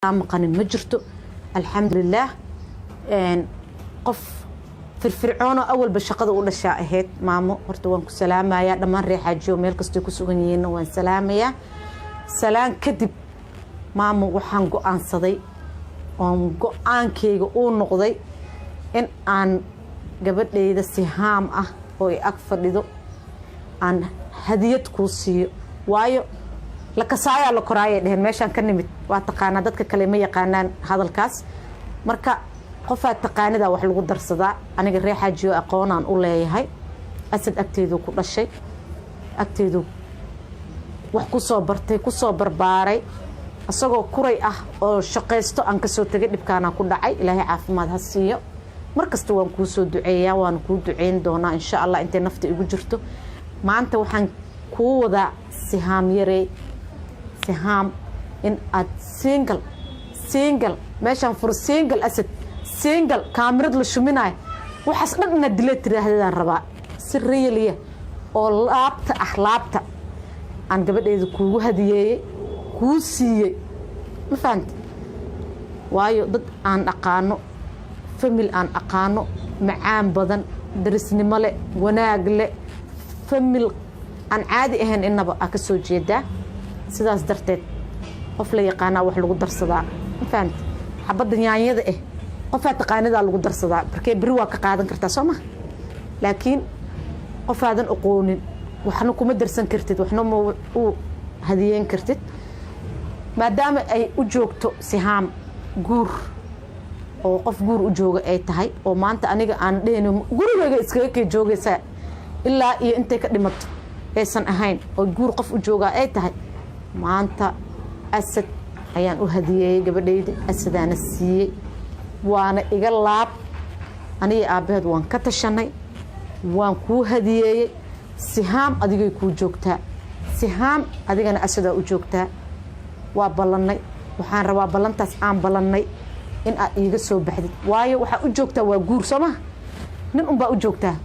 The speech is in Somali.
مقنن ما جرتو الحمد لله قف في الفرعون أول بشقة ولا شاهد مامو ورتوان كسلامة يا دمان ريحة جو ميل كستو كسوغنيين وان سلامة يا سلام كدب مامو وحان قوان صدي وان قوان كيغو او نقضي إن آن قبل ليدا سهام هو أكفر لدو آن هدية كوسيو وايو لك سايا لكراية لهن ماشان كنمت واتقانا دادك كلمة يقانان هذا الكاس مركا قفا تقانا دا wax lagu darsadaa aniga reexajiyo aqoon aan u leeyahay asad agteedu ku dhashay agteedu wax ku soo bartay ku soo barbaaray asagoo kuray oo shaqeysto aan ka soo tagay dhibkaana ku dhacay ilaahay caafimaad ha siiyo markasta waan ku soo duceeyaa waan ku duceyn doonaa insha Allah intay nafta igu jirto maanta waxaan ku wada sihaam yarey sihaam in ad single meeshan fur single asad single kaamirad la shuminay waxaas dhan delete tiraahdan rabaa sirriye oo laabta aan gabadheedu kuugu hadiyeeyay kuu siiyay ma fahanti waayo dad aan aqaano family aan aqaano macaan badan darisnimo leh wanaag leh family aan caadi ahayn inaba ka soo jeedaa sidaas darteed qof la yaqaana wax lagu darsadaa ma fahanti xabada yaanyada qofaa taqaanida lagu darsadaa markay bari waa ka qaadan kartaa Soomaa laakiin qof aadan aqoonin waxna kuma darsan kartid waxna ma u hadiyeen kartid maadaama ay u joogto sihaam guur oo qof guur u jooga ay tahay oo maanta aniga aan dhehno gurigayga iskaga ka joogaysa ilaa iyo intay ka dhimato aysan ahayn oo guur qof u jooga ay tahay maanta asad ayaan u hadiyay gabadhayda asadana siiyay وانا إيجا لاب أنا أبيض وان كتشني وان كو هدية سهام أديك يكون جوكتا سهام أديك أنا أسد أوجوكتا وبلني وحان روا بلنتاس عام بلني إن إيجا سو بحدث وايو وح أوجوكتا وجور سما نن أم بأوجوكتا